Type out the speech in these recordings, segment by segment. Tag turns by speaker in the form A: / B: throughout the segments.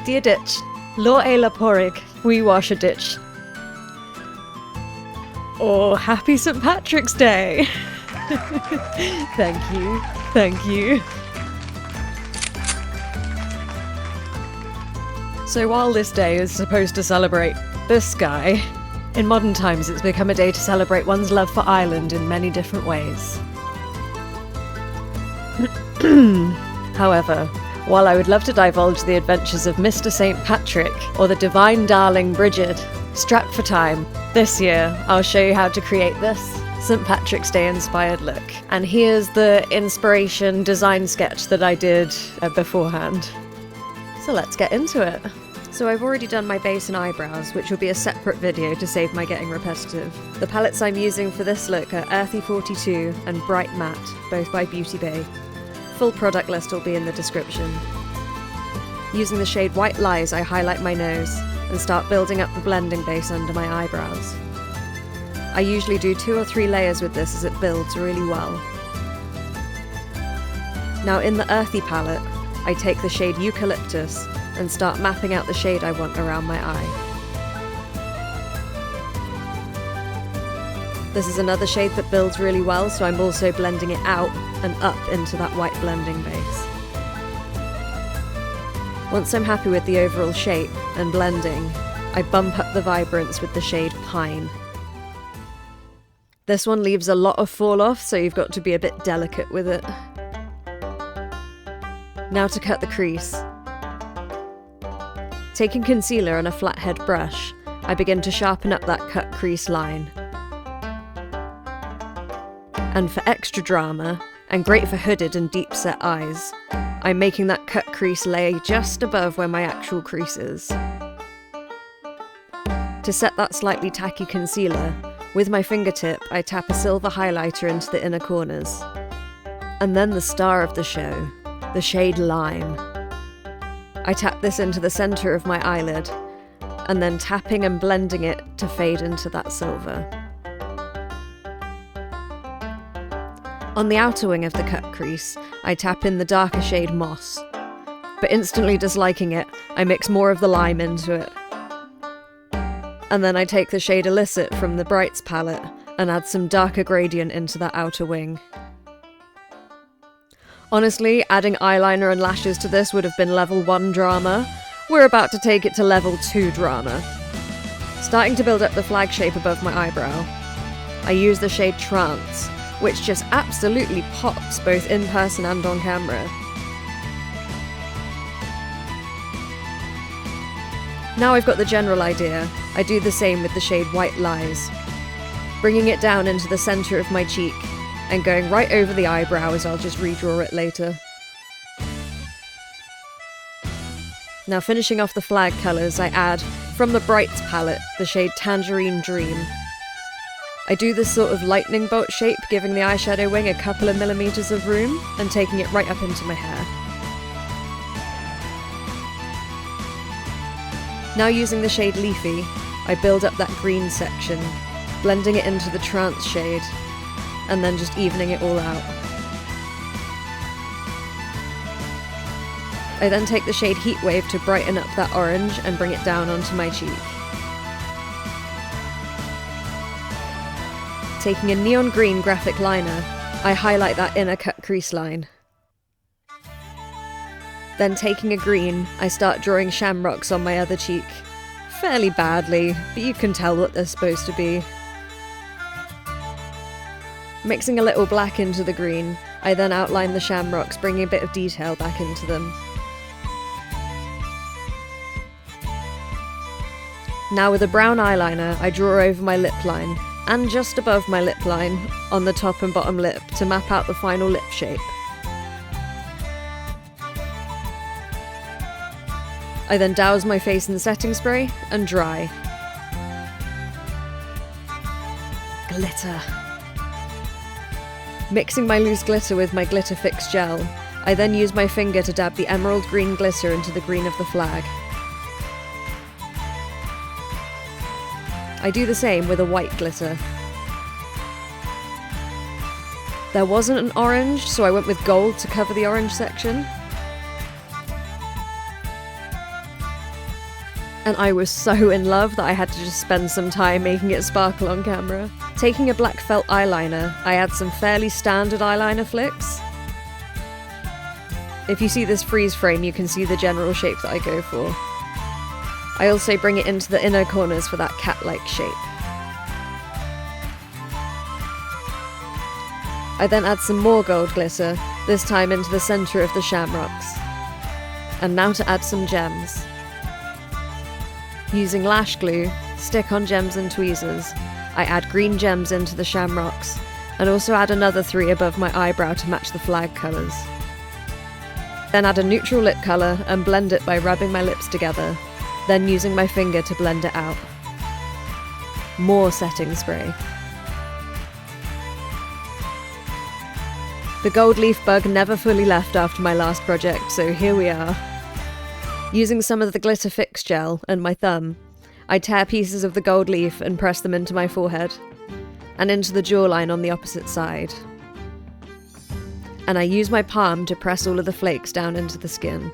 A: Dear Ditch, lo e la porig, we wash a ditch. Oh, happy St. Patrick's Day! Thank you, thank you. So while this day is supposed to celebrate this guy, in modern times it's become a day to celebrate one's love for Ireland in many different ways. However, while I would love to divulge the adventures of Mr. St. Patrick or the divine darling Bridget, strapped for time, this year I'll show you how to create this St. Patrick's Day inspired look. And here's the inspiration design sketch that I did beforehand. So let's get into it. So I've already done my base and eyebrows, which will be a separate video to save my getting repetitive. The palettes I'm using for this look are Earthy 42 and Bright Matte, both by Beauty Bay. Full product list will be in the description. Using the shade White Lies, I highlight my nose and start building up the blending base under my eyebrows. I usually do 2 or 3 layers with this as it builds really well. Now in the Earthy palette, I take the shade Eucalyptus and start mapping out the shade I want around my eye. This is another shade that builds really well, so I'm also blending it out and up into that white blending base. Once I'm happy with the overall shape and blending, I bump up the vibrance with the shade Pine. This one leaves a lot of fall off, so you've got to be a bit delicate with it. Now to cut the crease. Taking concealer and a flathead brush, I begin to sharpen up that cut crease line. And for extra drama, and great for hooded and deep set eyes, I'm making that cut crease lay just above where my actual crease is. To set that slightly tacky concealer, with my fingertip I tap a silver highlighter into the inner corners. And then the star of the show, the shade Lime. I tap this into the centre of my eyelid, and then tapping and blending it to fade into that silver. On the outer wing of the cut crease, I tap in the darker shade Moss, but instantly disliking it, I mix more of the lime into it. And then I take the shade Illicit from the Brights palette and add some darker gradient into that outer wing. Honestly, adding eyeliner and lashes to this would have been level 1 drama. We're about to take it to level 2 drama. Starting to build up the flag shape above my eyebrow, I use the shade Trance, which just absolutely pops both in person and on camera. Now I've got the general idea, I do the same with the shade White Lies, bringing it down into the centre of my cheek and going right over the eyebrow as I'll just redraw it later. Now finishing off the flag colours, I add, from the Brights palette, the shade Tangerine Dream. I do this sort of lightning bolt shape, giving the eyeshadow wing a couple of millimetres of room and taking it right up into my hair. Now using the shade Leafy, I build up that green section, blending it into the Trance shade, and then just evening it all out. I then take the shade Heatwave to brighten up that orange and bring it down onto my cheek. Taking a neon green graphic liner, I highlight that inner cut crease line. Then taking a green, I start drawing shamrocks on my other cheek. Fairly badly, but you can tell what they're supposed to be. Mixing a little black into the green, I then outline the shamrocks, bringing a bit of detail back into them. Now with a brown eyeliner, I draw over my lip line, and just above my lip line, on the top and bottom lip, to map out the final lip shape. I then douse my face in setting spray and dry. Glitter. Mixing my loose glitter with my Glitter Fix gel, I then use my finger to dab the emerald green glitter into the green of the flag. I do the same with a white glitter. There wasn't an orange, so I went with gold to cover the orange section. and I was so in love that I had to just spend some time making it sparkle on camera. Taking a black felt eyeliner, I add some fairly standard eyeliner flicks. If you see this freeze frame, you can see the general shape that I go for. I also bring it into the inner corners for that cat-like shape. I then add some more gold glitter, this time into the centre of the shamrocks. And now to add some gems. Using lash glue, stick-on gems and tweezers, I add green gems into the shamrocks, and also add another 3 above my eyebrow to match the flag colours. Then add a neutral lip colour and blend it by rubbing my lips together, then using my finger to blend it out. More setting spray. The gold leaf bug never fully left after my last project, so here we are. Using some of the glitter fix gel and my thumb, I tear pieces of the gold leaf and press them into my forehead, and into the jawline on the opposite side. And I use my palm to press all of the flakes down into the skin.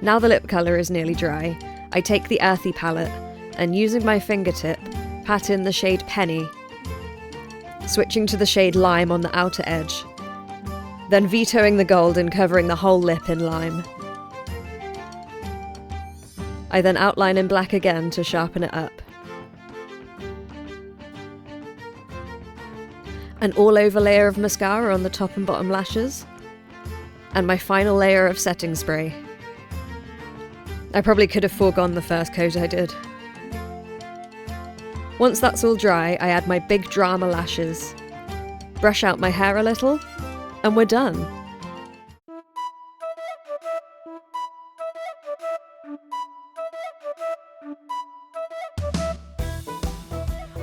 A: Now the lip colour is nearly dry, I take the Earthy palette, and using my fingertip, pat in the shade Penny, switching to the shade Lime on the outer edge, then vetoing the gold and covering the whole lip in lime. I then outline in black again to sharpen it up. An all-over layer of mascara on the top and bottom lashes, and my final layer of setting spray. I probably could have foregone the first coat I did. Once that's all dry, I add my big drama lashes, brush out my hair a little, and we're done.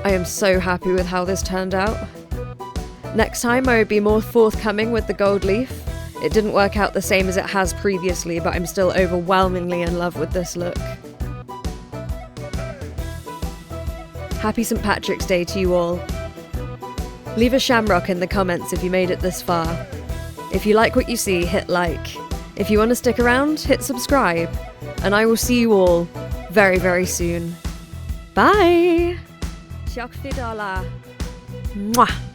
A: I am so happy with how this turned out. Next time I would be more forthcoming with the gold leaf. It didn't work out the same as it has previously, but I'm still overwhelmingly in love with this look. Happy St. Patrick's Day to you all. Leave a shamrock in the comments if you made it this far. If you like what you see, hit like. If you want to stick around, hit subscribe. And I will see you all very, very soon. Bye! Mwah!